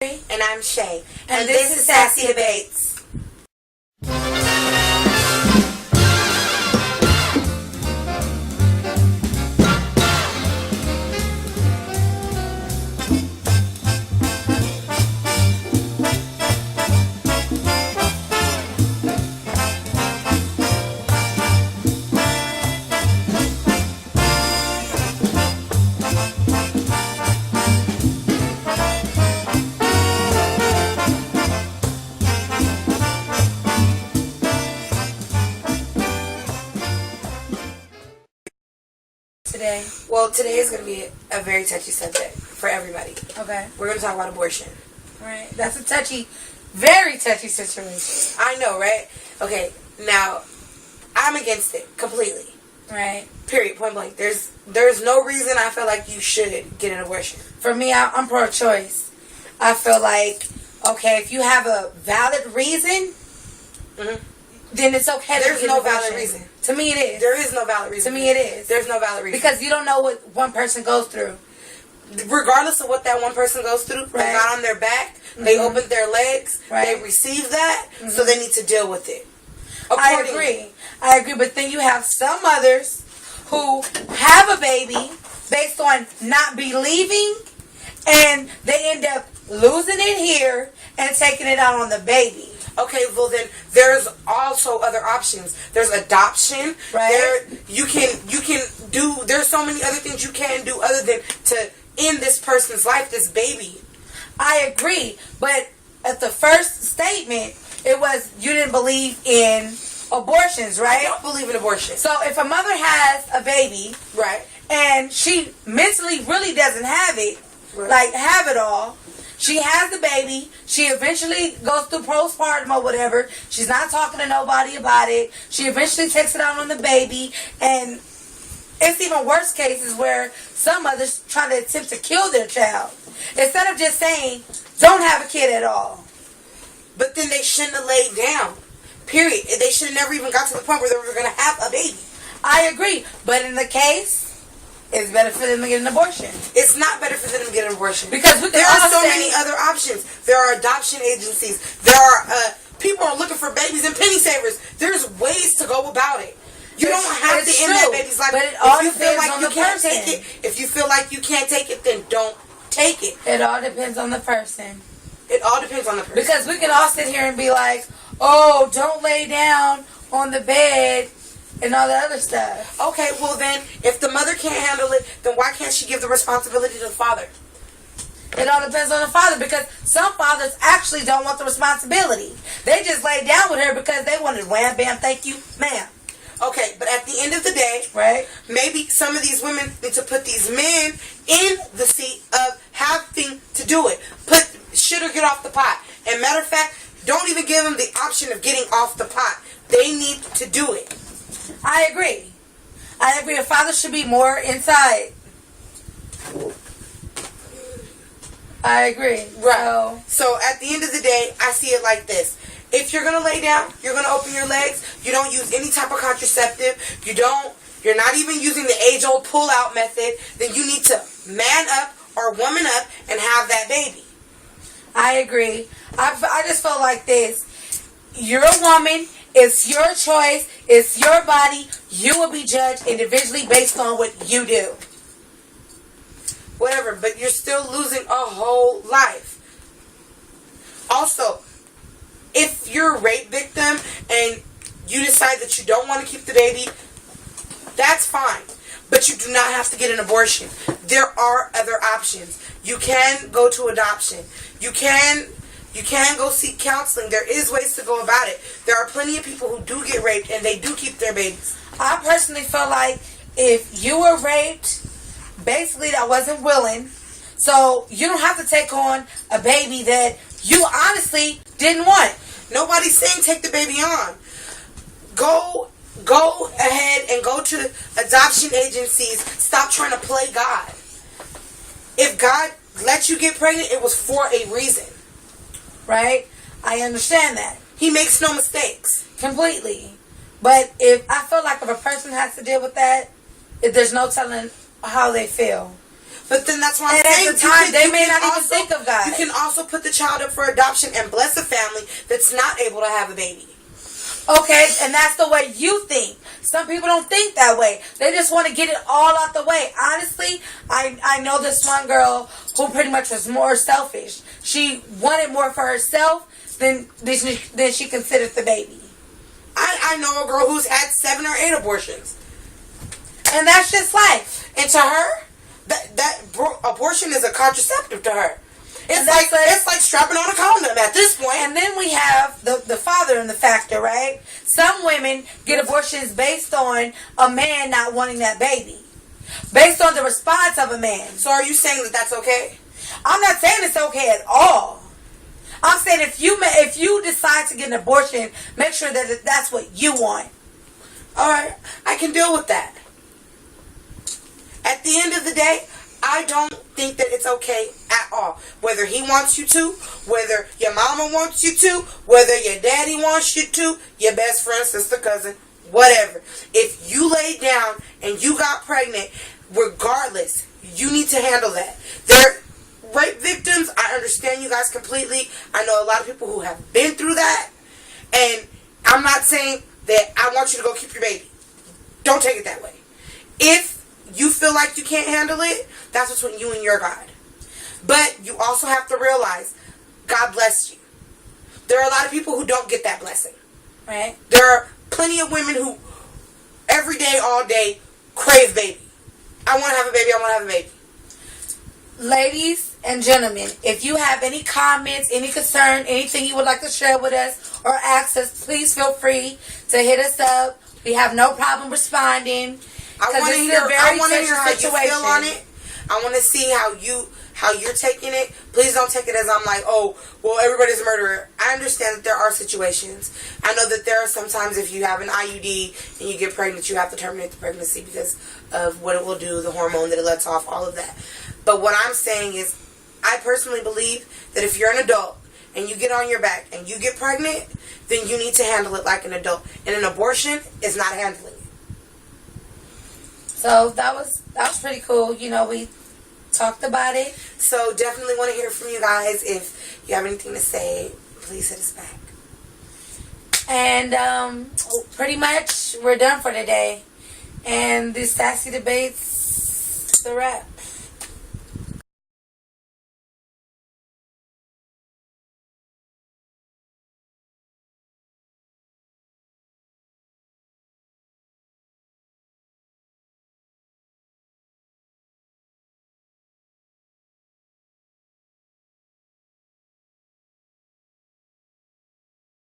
And I'm Shay. And this is Sassy Debates. Today is going to be a very touchy subject for everybody. Okay. We're going to talk about abortion. Right. That's a touchy, very touchy situation. I know, right? Okay, now, I'm against it completely. Right. Period, point blank. There's no reason I feel like you should get an abortion. For me, I'm pro-choice. I feel like, okay, if you have a valid reason, then it's okay. There's no valid reason. To me, it is. There is no valid reason. To me, it is. There's no valid reason. Because you don't know what one person goes through. Regardless of what that one person goes through, they got on their back, they opened their legs, they received that, so they need to deal with it. I agree. But then you have some mothers who have a baby based on not believing, and they end up losing it here and taking it out on the baby. Okay, well then there's also other options. There's adoption. Right. There's so many other things you can do other than to end this person's life, this baby. I agree. But at the first statement, it was you didn't believe in abortions, right? I don't believe in abortion. So if a mother has a baby, right, and she mentally really doesn't have it, like have it all, she has the baby. She eventually goes through postpartum or whatever. She's not talking to nobody about it. She eventually takes it out on the baby. And it's even worse cases where some mothers try to attempt to kill their child. Instead of just saying, don't have a kid at all. But then they shouldn't have laid down. Period. They should have never even got to the point where they were going to have a baby. I agree. But in the case, it's better for them to get an abortion. It's not better for them to get an abortion. Because there are so many other options. There are adoption agencies. There are people are looking for babies and penny savers. There's ways to go about it. You don't have to end that baby's life. But it all if you feel depends like on you the can't person. take it, if you feel like you can't take it, then don't take it. It all depends on the person. It all depends on the person. Because we can all sit here and be like, oh, don't lay down on the bed and all that other stuff. Okay, well then, if the mother can't handle it, then why can't she give the responsibility to the father? It all depends on the father, because some fathers actually don't want the responsibility. They just lay down with her because they wanted wham, bam, thank you, ma'am. Okay, but at the end of the day, maybe some of these women need to put these men in the seat of having to do it. Put shit or get off the pot. And matter of fact, don't even give them the option of getting off the pot. They need to do it. I agree. A father should be more inside. I agree. Right. So at the end of the day, I see it like this. If you're going to lay down, you're going to open your legs, you don't use any type of contraceptive, you're not even using the age-old pull-out method, then you need to man up or woman up and have that baby. I agree. I just feel like this. You're a woman. It's your choice. It's your body. You will be judged individually based on what you do. Whatever, but you're still losing a whole life. Also, if you're a rape victim and you decide that you don't want to keep the baby, that's fine. But you do not have to get an abortion. There are other options. You can go to adoption. You can go seek counseling. There is ways to go about it. There are plenty of people who do get raped and they do keep their babies. I personally feel like if you were raped, basically that wasn't willing. So you don't have to take on a baby that you honestly didn't want. Nobody's saying take the baby on. Go ahead and go to adoption agencies. Stop trying to play God. If God let you get pregnant, it was for a reason. Right? I understand that. He makes no mistakes. Completely. But I feel like if a person has to deal with that, there's no telling how they feel. But then that's why I'm and saying. at the time, they may not even think of God. You can also put the child up for adoption and bless a family that's not able to have a baby. Okay, and that's the way you think. Some people don't think that way. They just want to get it all out the way. Honestly, I know this one girl who pretty much was more selfish. She wanted more for herself than she considered the baby. I know a girl who's had 7 or 8 abortions. And that's just life. And to her, that abortion is a contraceptive to her. It's like strapping on a condom at this point. And then we have the father in the factor, right? Some women get abortions based on a man not wanting that baby. Based on the response of a man. So are you saying that that's okay? I'm not saying it's okay at all. I'm saying if you decide to get an abortion, make sure that that's what you want. Alright, I can deal with that. At the end of the day, I don't think that it's okay at all. Whether he wants you to, whether your mama wants you to, whether your daddy wants you to, your best friend, sister, cousin, whatever. If you laid down and you got pregnant, regardless, you need to handle that. They're rape victims. I understand you guys completely. I know a lot of people who have been through that. And I'm not saying that I want you to go keep your baby. Don't take it that way. If you feel like you can't handle it, that's between you and your God. But you also have to realize, God blessed you. There are a lot of people who don't get that blessing. Right. There are plenty of women who, every day, all day, crave baby. I want to have a baby, I want to have a baby. Ladies and gentlemen, if you have any comments, any concern, anything you would like to share with us or ask us, please feel free to hit us up. We have no problem responding. I want to hear how you feel on it. I want to see how you're taking it. Please don't take it as I'm like, oh, well, everybody's a murderer. I understand that there are situations. I know that there are sometimes if you have an IUD and you get pregnant, you have to terminate the pregnancy because of what it will do, the hormone that it lets off, all of that. But what I'm saying is, I personally believe that if you're an adult and you get on your back and you get pregnant, then you need to handle it like an adult. And an abortion is not handling it. So that was pretty cool. You know, we talked about it. So definitely want to hear from you guys. If you have anything to say, please hit us back. And pretty much we're done for today. And the Sassy Debates, the wrap.